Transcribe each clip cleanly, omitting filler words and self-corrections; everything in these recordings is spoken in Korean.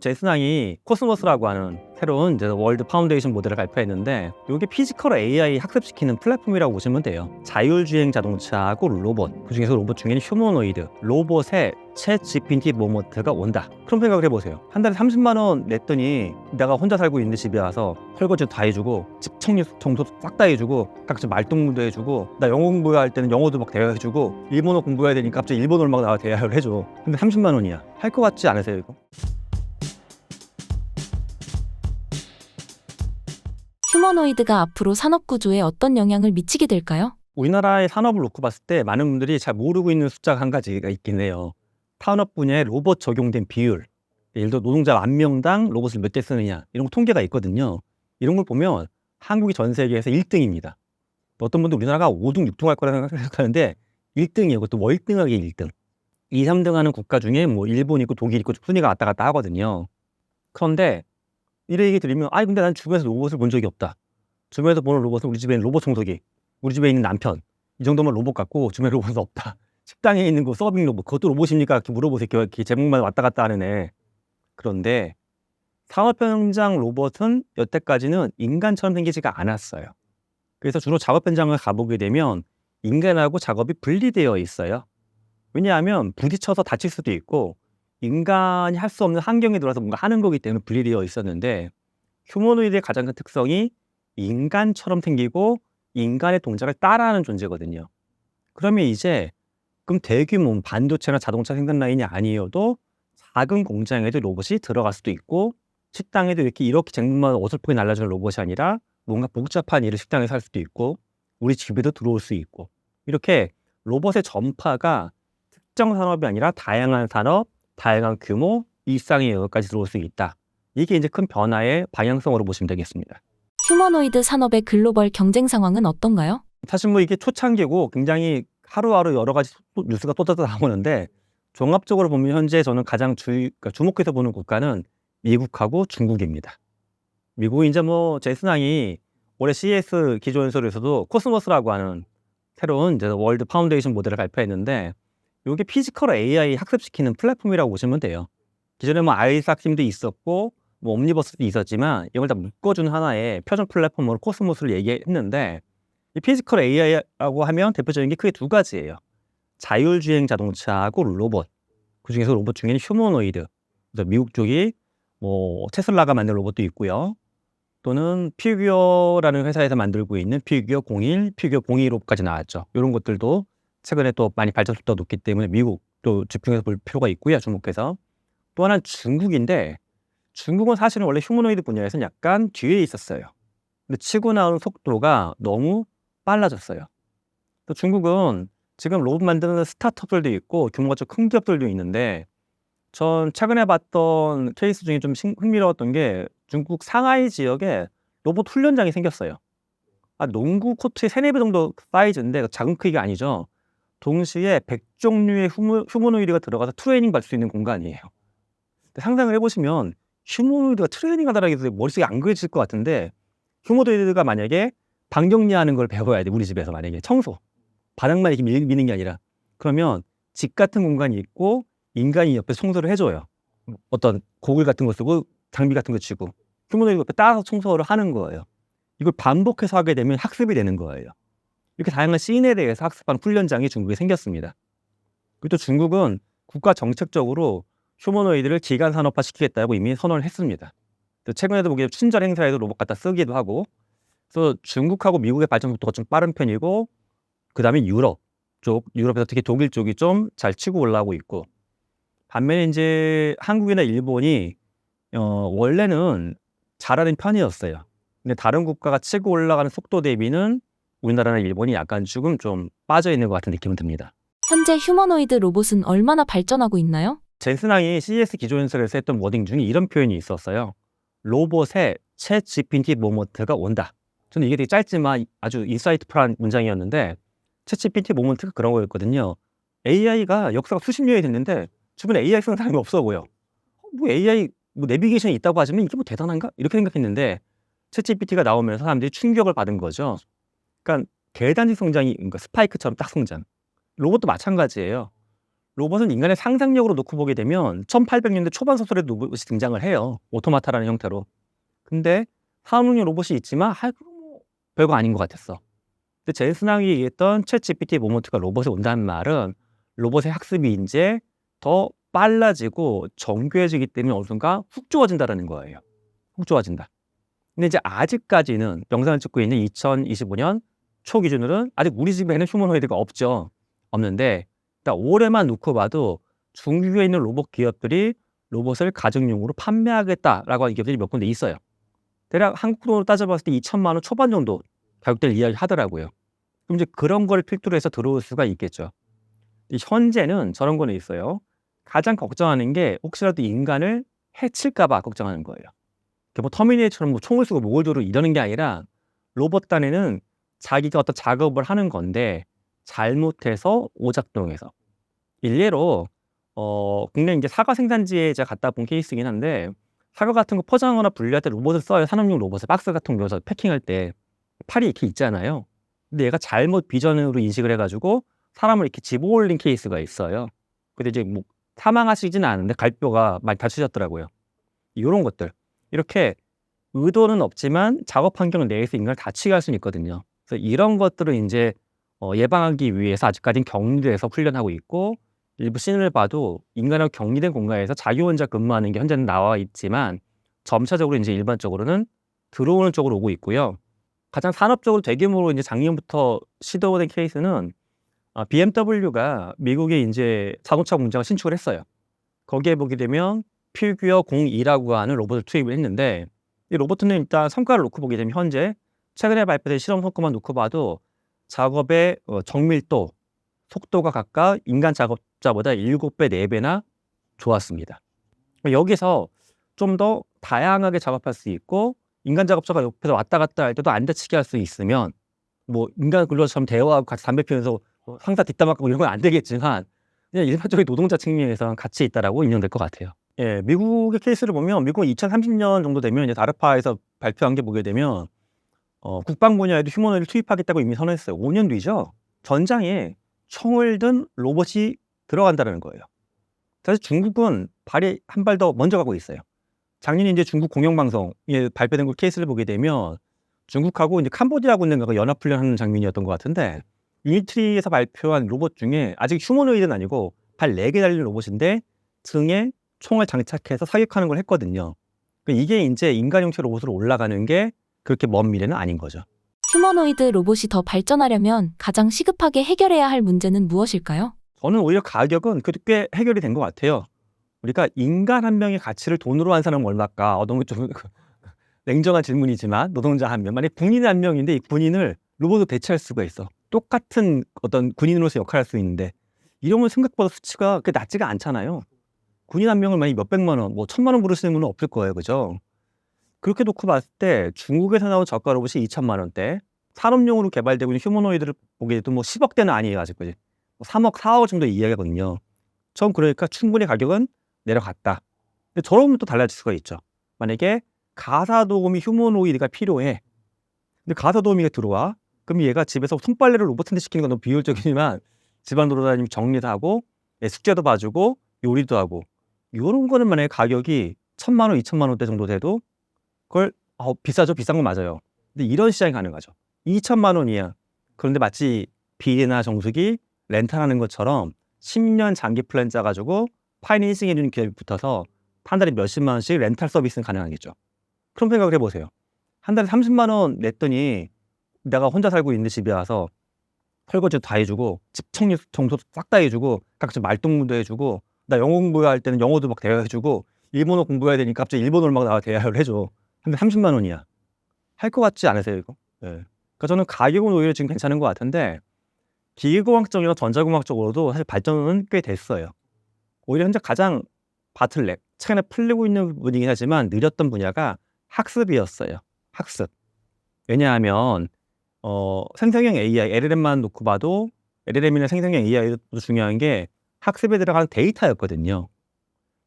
제스낭이 코스모스라고 하는 새로운 이제 월드 파운데이션 모델을 발표했는데 이게 피지컬 AI 학습시키는 플랫폼이라고 보시면 돼요. 자율주행 자동차하고 로봇, 그중에서 로봇 중에는 휴머노이드, 로봇에 챗 GPT 모먼트가 온다. 그런 생각을 해보세요. 한 달에 30만 원 냈더니 내가 혼자 살고 있는 집에 와서 설거지도 다 해주고 집 청소도 싹 다 해주고 각종 말동무도 해주고 나 영어 공부해야 할 때는 영어도 막 대화해주고 일본어 공부해야 되니까 갑자기 일본어를 막 나와 대화를 해줘. 근데 30만 원이야. 할 것 같지 않으세요 이거? 휴머노이드가 앞으로 산업 구조에 어떤 영향을 미치게 될까요? 우리나라의 산업을 놓고 봤을 때 많은 분들이 잘 모르고 있는 숫자가 한 가지가 있긴 해요. 산업 분야에 로봇 적용된 비율, 예를 들어 노동자 1000명당 로봇을 몇 대 쓰느냐 이런 통계가 있거든요. 이런 걸 보면 한국이 전 세계에서 1등입니다. 어떤 분들 우리나라가 5등, 6등 할 거라고 생각하는데 1등이에요. 그것도 월등하게 1등. 2, 3등 하는 국가 중에 뭐 일본 있고 독일 있고 순위가 왔다 갔다 하거든요. 그런데 이래 얘기 드리면 근데 난 주변에서 로봇을 본 적이 없다. 주변에서 보는 로봇은 우리 집에 있는 로봇 청소기, 우리 집에 있는 남편 이 정도면 로봇 같고 주변에 로봇은 없다. 식당에 있는 그 서빙 로봇 그것도 로봇입니까? 이렇게 물어보세요. 이렇게 제목만 왔다 갔다 하는 애. 그런데 산업 현장 로봇은 여태까지는 인간처럼 생기지가 않았어요. 그래서 주로 작업 현장을 가보게 되면 인간하고 작업이 분리되어 있어요. 왜냐하면 부딪혀서 다칠 수도 있고 인간이 할 수 없는 환경에 들어와서 뭔가 하는 거기 때문에 분리되어 있었는데 휴머노이드의 가장 큰 특성이 인간처럼 생기고 인간의 동작을 따라하는 존재거든요. 그러면 이제 그럼 대규모 반도체나 자동차 생산 라인이 아니어도 작은 공장에도 로봇이 들어갈 수도 있고 식당에도 이렇게 쟁만 어설프게 날라주는 로봇이 아니라 뭔가 복잡한 일을 식당에서 할 수도 있고 우리 집에도 들어올 수 있고 이렇게 로봇의 전파가 특정 산업이 아니라 다양한 산업, 다양한 규모, 일상의 영역까지 들어올 수 있다. 이게 이제 큰 변화의 방향성으로 보시면 되겠습니다. 휴머노이드 산업의 글로벌 경쟁 상황은 어떤가요? 사실 뭐 이게 초창기고 굉장히 하루하루 여러 가지 뉴스가 쏟아져 나오는데 종합적으로 보면 현재 저는 가장 그러니까 주목해서 보는 국가는 미국하고 중국입니다. 미국이 이제 뭐 제스낭이 올해 CES 기조연설에서도 코스모스라고 하는 새로운 이제 월드 파운데이션 모델을 발표했는데 이게 피지컬 AI 학습시키는 플랫폼이라고 보시면 돼요. 기존에 뭐 아이삭심도 있었고 뭐 옴니버스도 있었지만 이걸 다 묶어준 하나의 표준 플랫폼으로 코스모스를 얘기했는데 이 피지컬 AI라고 하면 대표적인 게 크게 두 가지예요. 자율주행 자동차하고 로봇. 그중에서 로봇 중에는 휴머노이드. 그래서 미국 쪽이 뭐 테슬라가 만든 로봇도 있고요. 또는 피규어라는 회사에서 만들고 있는 피규어 01, 피규어 02로까지 나왔죠. 이런 것들도 최근에 또 많이 발전 속도가 높기 때문에 미국도 집중해서 볼 필요가 있고요. 주목해서. 또 하나는 중국인데 중국은 사실은 원래 휴머노이드 분야에서는 약간 뒤에 있었어요. 근데 치고 나오는 속도가 너무 빨라졌어요. 또 중국은 지금 로봇 만드는 스타트업들도 있고 규모가 좀 큰 기업들도 있는데 전 최근에 봤던 케이스 중에 좀 흥미로웠던 게 중국 상하이 지역에 로봇 훈련장이 생겼어요. 농구 코트의 3-4배 정도 사이즈인데 작은 크기가 아니죠. 동시에 100종류의 휴머노이드가 들어가서 트레이닝 받을 수 있는 공간이에요. 상상을 해보시면 휴머노이드가 트레이닝 하다라고 해서 머릿속에 안 그려질 것 같은데 휴머노이드가 만약에 방 정리하는 걸 배워야 돼. 우리 집에서 만약에 청소 바닥만 이렇게 미는 게 아니라 그러면 집 같은 공간이 있고 인간이 옆에서 청소를 해줘요. 어떤 고글 같은 거 쓰고 장비 같은 거 치고 휴머노이드 옆에 따라서 청소를 하는 거예요. 이걸 반복해서 하게 되면 학습이 되는 거예요. 이렇게 다양한 씬에 대해서 학습하는 훈련장이 중국에 생겼습니다. 그리고 또 중국은 국가 정책적으로 휴머노이드를 기간 산업화 시키겠다고 이미 선언을 했습니다. 최근에도 보기에 친절 행사에도 로봇 갖다 쓰기도 하고 그래서 중국하고 미국의 발전 속도가 좀 빠른 편이고 그 다음에 유럽 쪽, 유럽에서 특히 독일 쪽이 좀 잘 치고 올라오고 있고 반면에 이제 한국이나 일본이 원래는 잘하는 편이었어요. 근데 다른 국가가 치고 올라가는 속도 대비는 우리나라나 일본이 약간 조금 좀 빠져 있는 것 같은 느낌은 듭니다. 현재 휴머노이드 로봇은 얼마나 발전하고 있나요? 젠슨왕이 CES 기조연설에서 했던 워딩 중에 이런 표현이 있었어요. 로봇에 챗 GPT 모먼트가 온다. 저는 이게 되게 짧지만 아주 인사이트풀한 문장이었는데 챗 GPT 모먼트가 그런 거였거든요. AI가 역사가 수십 년이 됐는데 주변에 AI 쓰는 사람이 없어 보여. 뭐 AI 뭐 내비게이션이 있다고 하지만 이게 뭐 대단한가? 이렇게 생각했는데 챗 GPT가 나오면서 사람들이 충격을 받은 거죠. 그러니까 계단식 성장이 그러니까 스파이크처럼 딱 성장. 로봇도 마찬가지예요. 로봇은 인간의 상상력으로 놓고 보게 되면 1800년대 초반 소설에 로봇이 등장을 해요. 오토마타라는 형태로. 근데 산업용 로봇이 있지만 그거 뭐 별거 아닌 것 같았어. 근데 제이슨항이 얘기했던 챗 GPT 모먼트가 로봇에 온다는 말은 로봇의 학습이 이제 더 빨라지고 정교해지기 때문에 어느 순간 훅 좋아진다라는 거예요. 훅 좋아진다. 근데 이제 아직까지는 영상을 찍고 있는 2025년 초 기준으로는 아직 우리 집에는 휴머노이드가 없죠. 없는데 일단 올해만 놓고 봐도 중국에 있는 로봇 기업들이 로봇을 가정용으로 판매하겠다라고 하는 기업들이 몇 군데 있어요. 대략 한국 돈으로 따져봤을 때 2천만 원 초반 정도 가격대를 이야기하더라고요. 그럼 이제 그런 걸 필두로 해서 들어올 수가 있겠죠. 현재는 저런 거는 있어요. 가장 걱정하는 게 혹시라도 인간을 해칠까 봐 걱정하는 거예요. 뭐 터미네이터처럼 뭐 총을 쏘고 목을 조르고 이러는 게 아니라 로봇 단에는 자기가 어떤 작업을 하는 건데 잘못해서 오작동해서 일례로 국내 이제 사과 생산지에 제가 갔다 본 케이스이긴 한데 사과 같은 거 포장하거나 분리할 때 로봇을 써요. 산업용 로봇을 박스 같은 거 넣어서 패킹할 때 팔이 이렇게 있잖아요. 근데 얘가 잘못 비전으로 인식을 해가지고 사람을 이렇게 집어올린 케이스가 있어요. 근데 이제 뭐 사망하시지는 않은데 갈뼈가 많이 다치셨더라고요. 이런 것들 이렇게 의도는 없지만 작업 환경 내에서 인간을 다치게 할 수는 있거든요. 그래서 이런 것들을 이제 예방하기 위해서 아직까지는 격리돼서 훈련하고 있고 일부 씬을 봐도 인간하고 격리된 공간에서 자기 혼자 근무하는 게 현재는 나와 있지만 점차적으로 이제 일반적으로는 들어오는 쪽으로 오고 있고요. 가장 산업적으로 대규모로 이제 작년부터 시도된 케이스는 BMW가 미국에 이제 자동차 공장을 신축을 했어요. 거기에 보게 되면 피규어 02라고 하는 로봇을 투입을 했는데 이 로봇은 일단 성과를 놓고 보게 되면 현재 최근에 발표된 실험 성과만 놓고 봐도 작업의 정밀도, 속도가 각각 인간 작업자보다 7배, 4배나 좋았습니다. 여기서 좀 더 다양하게 작업할 수 있고 인간 작업자가 옆에서 왔다 갔다 할 때도 안 다치게 할 수 있으면 뭐 인간 근로자처럼 대화하고 같이 담배 피우면서 상사 뒷담화하고 이런 건 안 되겠지만 그냥 일반적인 노동자 측면에서는 가치 있다라고 인정될 것 같아요. 예, 미국의 케이스를 보면 미국은 2030년 정도 되면 이제 다르파에서 발표한 게 보게 되면 국방 분야에도 휴머노이드를 투입하겠다고 이미 선언했어요. 5년 뒤죠. 전장에 총을 든 로봇이 들어간다는 거예요. 사실 중국은 발이 한 발 더 먼저 가고 있어요. 작년에 이제 중국 공영방송에 발표된 그 케이스를 보게 되면 중국하고 이제 캄보디아 군대가 연합훈련하는 장면이었던 것 같은데 유니트리에서 발표한 로봇 중에 아직 휴머노이드는 아니고 발 4개 달린 로봇인데 등에 총을 장착해서 사격하는 걸 했거든요. 이게 이제 인간 형태 로봇으로 올라가는 게 그렇게 먼 미래는 아닌 거죠. 휴머노이드 로봇이 더 발전하려면 가장 시급하게 해결해야 할 문제는 무엇일까요? 저는 오히려 가격은 그래도 꽤 해결이 된 것 같아요. 우리가 인간 한 명의 가치를 돈으로 환산하면 얼마일까? 너무 좀 냉정한 질문이지만 노동자 한 명, 만약 군인 한 명인데 이 군인을 로봇으로 대체할 수가 있어. 똑같은 어떤 군인으로서 역할을 할 수 있는데 이러면 생각보다 수치가 그렇게 낮지가 않잖아요. 군인 한 명을 만약 몇백만 원, 뭐 1,000만 원 부르시는 분은 없을 거예요, 그죠? 그렇게 놓고 봤을 때 중국에서 나온 저가 로봇이 2천만 원대, 산업용으로 개발되고 있는 휴머노이드를 보게 돼도 뭐 10억대는 아니에요, 아직까지. 3억, 4억 정도 이야기거든요. 전 그러니까 충분히 가격은 내려갔다. 근데 저러면 또 달라질 수가 있죠. 만약에 가사도우미 휴머노이드가 필요해. 근데 가사도우미가 들어와. 그럼 얘가 집에서 손빨래를 로봇한테 시키는 건 너무 비효율적이지만 집안 돌아다니면 정리도 하고 숙제도 봐주고 요리도 하고 이런 거는 만약에 가격이 1,000만 원, 2천만 원대 정도 돼도 그걸 비싸죠. 비싼 건 맞아요. 근데 이런 시장이 가능하죠. 2천만 원이야. 그런데 마치 비리나 정수기 렌탈하는 것처럼 10년 장기 플랜 짜가지고 파이낸싱 해주는 기업이 붙어서 한 달에 몇십만 원씩 렌탈 서비스는 가능하겠죠. 그런 생각을 해보세요. 한 달에 30만 원 냈더니 내가 혼자 살고 있는 집에 와서 설거지도 다 해주고 집 청소도 싹 다 해주고 각종 말동무도 해주고 나 영어 공부할 때는 영어도 막 대화해주고 일본어 공부해야 되니까 갑자기 일본어를 막 나와 대화를 해줘. 근데 30만 원이야. 할 것 같지 않으세요 이거? 네. 그러니까 저는 가격은 오히려 지금 괜찮은 것 같은데 기계공학적이나 전자공학적으로도 사실 발전은 꽤 됐어요. 오히려 현재 가장 바틀렉, 최근에 풀리고 있는 분이긴 하지만 느렸던 분야가 학습이었어요. 학습. 왜냐하면 생성형 AI, LLM만 놓고 봐도 LLM이나 생성형 AI도 중요한 게 학습에 들어가는 데이터였거든요.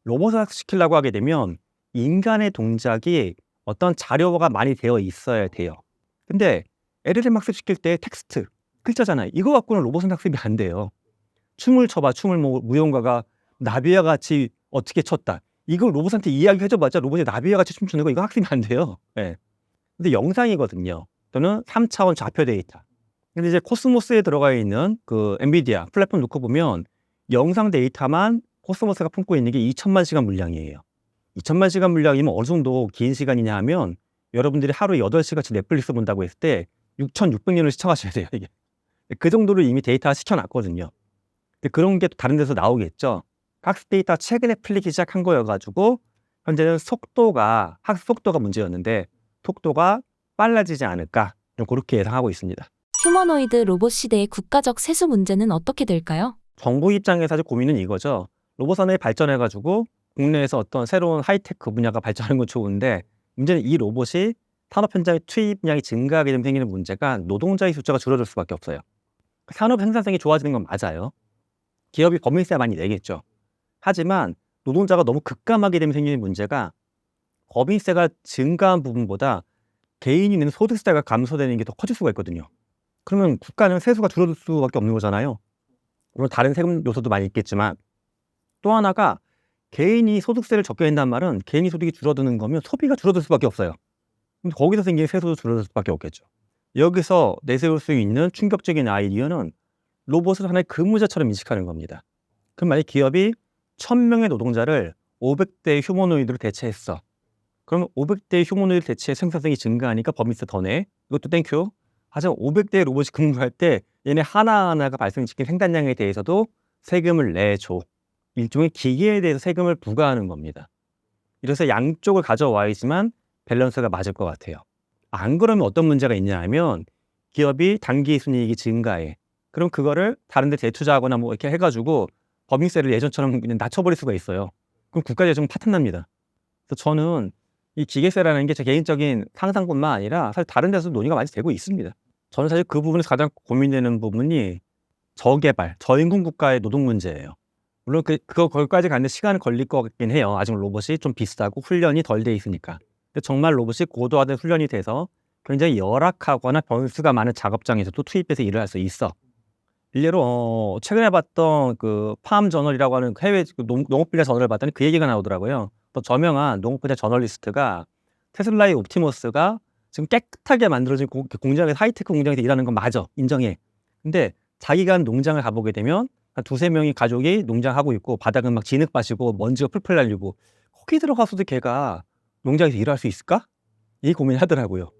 로봇을 학습시키려고 하게 되면 인간의 동작이 어떤 자료가 많이 되어 있어야 돼요. 근데 LLM 학습시킬 때 텍스트, 글자잖아요. 이거 갖고는 로봇은 학습이 안 돼요. 춤을 춰봐. 춤을 뭐 무용가가 나비와 같이 어떻게 췄다. 이걸 로봇한테 이야기해줘봤자 로봇이 나비와 같이 춤추는 거 이거 학습이 안 돼요. 예. 근데 영상이거든요. 또는 3차원 좌표 데이터. 근데 이제 코스모스에 들어가 있는 그 엔비디아 플랫폼 놓고 보면 영상 데이터만 코스모스가 품고 있는 게 2천만 시간 물량이에요. 2천만 시간 물량이면 어느 정도 긴 시간이냐 하면 여러분들이 하루에 8시간씩 넷플릭스 본다고 했을 때 6,600년을 시청하셔야 돼요, 이게. 그 정도로 이미 데이터가 시켜놨거든요. 근데 그런 게 또 다른 데서 나오겠죠. 학습 데이터 최근에 풀리기 시작한 거여가지고 현재는 학습 속도가 문제였는데 속도가 빨라지지 않을까 좀 그렇게 예상하고 있습니다. 휴머노이드 로봇 시대의 국가적 세수 문제는 어떻게 될까요? 정부 입장에서 아주 고민은 이거죠. 로봇 산업이 발전해가지고 국내에서 어떤 새로운 하이테크 분야가 발전하는 건 좋은데 문제는 이 로봇이 산업 현장의 투입량이 증가하게 되면 생기는 문제가 노동자의 숫자가 줄어들 수밖에 없어요. 산업 생산성이 좋아지는 건 맞아요. 기업이 법인세 많이 내겠죠. 하지만 노동자가 너무 급감하게 되면 생기는 문제가 법인세가 증가한 부분보다 개인이 내는 소득세가 감소되는 게 더 커질 수가 있거든요. 그러면 국가는 세수가 줄어들 수밖에 없는 거잖아요. 물론 다른 세금 요소도 많이 있겠지만 또 하나가 개인이 소득세를 적게 낸다는 말은 개인이 소득이 줄어드는 거면 소비가 줄어들 수밖에 없어요. 그럼 거기서 생기는 세수도 줄어들 수밖에 없겠죠. 여기서 내세울 수 있는 충격적인 아이디어는 로봇을 하나의 근무자처럼 인식하는 겁니다. 그럼 만약 기업이 1,000명의 노동자를 500대의 휴머노이드로 대체했어. 그러면 500대의 휴머노이드 대체의 생산성이 증가하니까 법인세 더 내. 이것도 땡큐. 하지만 500대의 로봇이 근무할 때 얘네 하나하나가 발생시킨 생산량에 대해서도 세금을 내줘. 일종의 기계에 대해서 세금을 부과하는 겁니다. 이래서 양쪽을 가져와야지만 밸런스가 맞을 것 같아요. 안 그러면 어떤 문제가 있냐 하면 기업이 단기 순이익이 증가해. 그럼 그거를 다른 데 대투자하거나 뭐 이렇게 해가지고 법인세를 예전처럼 그냥 낮춰버릴 수가 있어요. 그럼 국가재정 파탄납니다. 그래서 저는 이 기계세라는 게 제 개인적인 상상뿐만 아니라 사실 다른 데서도 논의가 많이 되고 있습니다. 저는 사실 그 부분에서 가장 고민되는 부분이 저개발, 저인구 국가의 노동 문제예요. 물론 거기까지 가는데 시간이 걸릴 것 같긴 해요. 아직 로봇이 좀 비싸고 훈련이 덜 돼 있으니까. 근데 정말 로봇이 고도화된 훈련이 돼서 굉장히 열악하거나 변수가 많은 작업장에서도 투입돼서 일을 할 수 있어. 일례로 최근에 봤던 그 팜 저널이라고 하는 해외 농업 분야 저널을 봤더니 그 얘기가 나오더라고요. 또 저명한 농업 분야 저널리스트가 테슬라의 옵티머스가 지금 깨끗하게 만들어진 공장에서 하이테크 공장에서 일하는 건 맞아. 인정해. 근데 자기가 한 농장을 가보게 되면 한 2-3명이 가족이 농장하고 있고 바닥은 막 진흙 빠지고 먼지가 풀풀 날리고 거기 들어가서도 걔가 농장에서 일할 수 있을까? 이 고민을 하더라고요.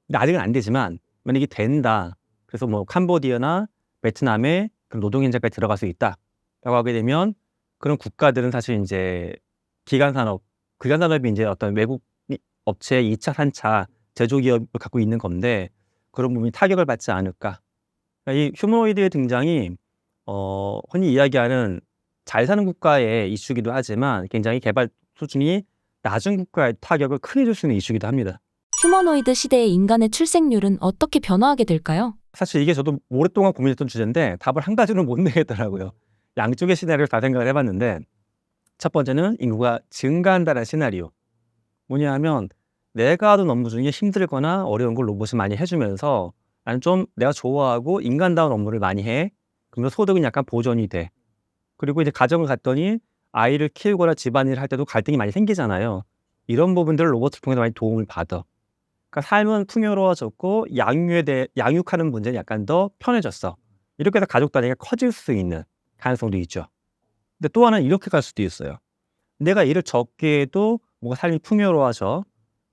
근데 아직은 안 되지만 만약에 된다. 그래서 뭐 캄보디아나 베트남에 그런 노동 현장까지 들어갈 수 있다라고 하게 되면 그런 국가들은 사실 이제 기간산업이 이제 어떤 외국 업체의 2차, 3차 제조기업을 갖고 있는 건데 그런 부분이 타격을 받지 않을까. 그러니까 이 휴머노이드의 등장이 흔히 이야기하는 잘 사는 국가의 이슈기도 하지만 굉장히 개발 수준이 낮은 국가의 타격을 크게 줄 수 있는 이슈기도 합니다. 휴머노이드 시대의 인간의 출생률은 어떻게 변화하게 될까요? 사실 이게 저도 오랫동안 고민했던 주제인데 답을 한 가지로 못 내겠더라고요. 양쪽의 시나리오를 다 생각을 해봤는데 첫 번째는 인구가 증가한다는 시나리오. 뭐냐 하면 내가 하던 업무 중에 힘들거나 어려운 걸 로봇이 많이 해주면서 나는 좀 내가 좋아하고 인간다운 업무를 많이 해. 그러면 소득은 약간 보존이 돼. 그리고 이제 가정을 갖더니 아이를 키우거나 집안일을 할 때도 갈등이 많이 생기잖아요. 이런 부분들을 로봇을 통해서 많이 도움을 받아. 그러니까 삶은 풍요로워졌고 양육하는 문제는 약간 더 편해졌어. 이렇게 해서 가족 단위가 커질 수 있는 가능성도 있죠. 근데 또 하나는 이렇게 갈 수도 있어요. 내가 일을 적게 해도 뭔가 삶이 풍요로워져.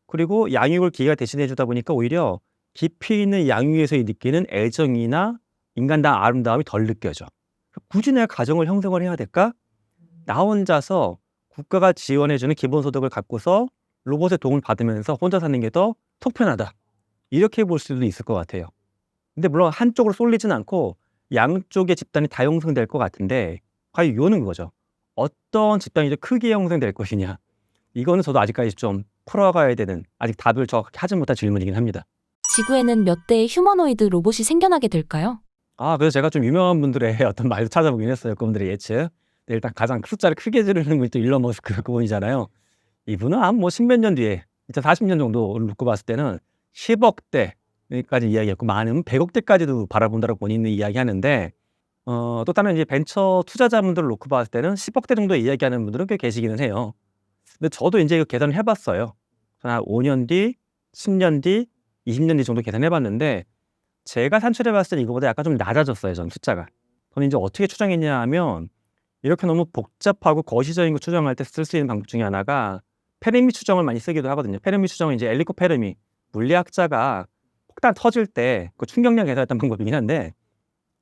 그리고 양육을 기회가 대신해 주다 보니까 오히려 깊이 있는 양육에서 느끼는 애정이나 인간다운 아름다움이 덜 느껴져. 굳이 내가 가정을 형성을 해야 될까? 나 혼자서 국가가 지원해주는 기본소득을 갖고서 로봇의 도움을 받으면서 혼자 사는 게 더 속편하다. 이렇게 볼 수도 있을 것 같아요. 근데 물론 한쪽으로 쏠리진 않고 양쪽의 집단이 다 형성될 것 같은데 과연 이거는 그거죠. 어떤 집단이 더 크게 형성될 것이냐. 이거는 저도 아직까지 좀 풀어가야 되는 아직 답을 정확하게 하지 못한 질문이긴 합니다. 지구에는 몇 대의 휴머노이드 로봇이 생겨나게 될까요? 그래서 제가 좀 유명한 분들의 어떤 말도 찾아보긴 했어요. 그분들의 예측. 일단 가장 숫자를 크게 지르는 분이 또 일론 머스크 그분이잖아요. 이분은 한 뭐 10몇 년 뒤에 2040년 정도를 놓고 봤을 때는 10억 대까지 이야기했고 많으면 100억 대까지도 바라본다고 본인은 이야기하는데 또 다른 이제 벤처 투자자분들을 놓고 봤을 때는 10억대 정도 이야기하는 분들은 꽤 계시기는 해요. 근데 저도 이제 이거 계산을 해봤어요. 한 5년 뒤, 10년 뒤, 20년 뒤 정도 계산해 봤는데 제가 산출해 봤을 때 이거보다 약간 좀 낮아졌어요. 저는 숫자가. 저는 이제 어떻게 추정했냐 하면 이렇게 너무 복잡하고 거시적인 거 추정할 때 쓸 수 있는 방법 중에 하나가 페르미 추정을 많이 쓰기도 하거든요. 페르미 추정은 이제 엘리코 페르미 물리학자가 폭탄 터질 때 그 충격량 계산했던 방법이긴 한데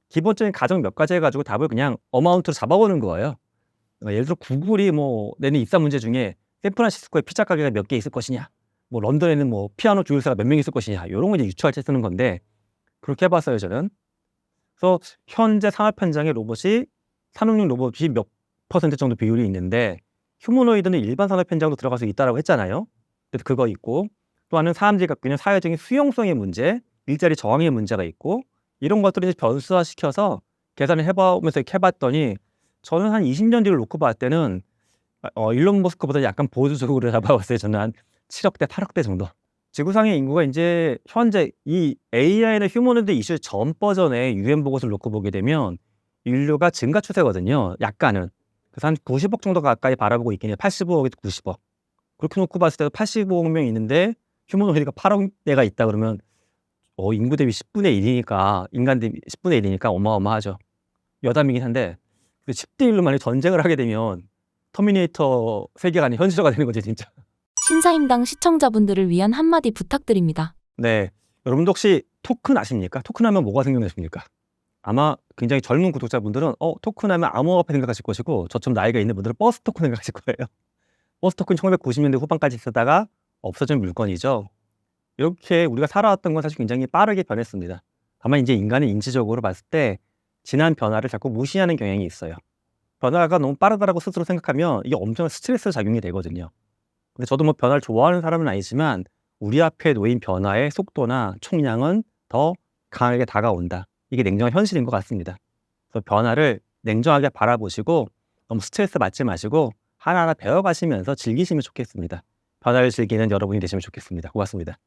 기본적인 가정 몇 가지 해가지고 답을 그냥 어마운트로 잡아보는 거예요. 예를 들어 구글이 뭐 내는 입사 문제 중에 샌프란시스코에 피자 가게가 몇 개 있을 것이냐, 뭐 런던에는 뭐 피아노 조율사가 몇 명 있을 것이냐, 이런 거 이제 유추할 때 쓰는 건데 그렇게 해봤어요 저는. 그래서 현재 산업 현장에 로봇이 산업용 로봇이 몇 퍼센트 정도 비율이 있는데 휴머노이드는 일반 산업 현장도 들어가서 있다라고 했잖아요. 그래서 그거 있고 또 하나는 사람들이 갖고 있는 사회적인 수용성의 문제, 일자리 저항의 문제가 있고 이런 것들을 이제 변수화시켜서 계산을 해보면서 이렇게 해봤더니 저는 한 20년 뒤를 놓고 봤을 때는 일론 머스크보다 약간 보수적으로 잡아봤어요. 저는 한 7억대, 8억대 정도. 지구상의 인구가 이제 현재 이 AI나 휴머노이드 이슈 전 버전의 유엔 보고서를 놓고 보게 되면 인류가 증가 추세거든요. 약간은. 그래서 한 90억 정도 가까이 바라보고 있긴 해요. 85억에서 90억. 그렇게 놓고 봤을 때도 85억 명 있는데 휴머노이드가 8억 대가 있다 그러면 인구 대비 10분의 1이니까 인간 대비 10분의 1이니까 어마어마하죠. 여담이긴 한데 10대 1로 만약 전쟁을 하게 되면 터미네이터 세계관이 현실화가 되는 거지 진짜. 신사임당 시청자분들을 위한 한마디 부탁드립니다. 네, 여러분도 혹시 토큰 아십니까? 토큰 하면 뭐가 생각나십니까? 아마 굉장히 젊은 구독자분들은 토큰 하면 암호화폐 생각하실 것이고 저처럼 나이가 있는 분들은 버스 토큰 생각하실 거예요. 버스 토큰 1990년대 후반까지 쓰다가 없어진 물건이죠. 이렇게 우리가 살아왔던 건 사실 굉장히 빠르게 변했습니다. 다만 이제 인간은 인지적으로 봤을 때 지난 변화를 자꾸 무시하는 경향이 있어요. 변화가 너무 빠르다라고 스스로 생각하면 이게 엄청난 스트레스 작용이 되거든요. 근데 저도 뭐 변화를 좋아하는 사람은 아니지만 우리 앞에 놓인 변화의 속도나 총량은 더 강하게 다가온다. 이게 냉정한 현실인 것 같습니다. 그래서 변화를 냉정하게 바라보시고 너무 스트레스 받지 마시고 하나하나 배워가시면서 즐기시면 좋겠습니다. 변화를 즐기는 여러분이 되시면 좋겠습니다. 고맙습니다.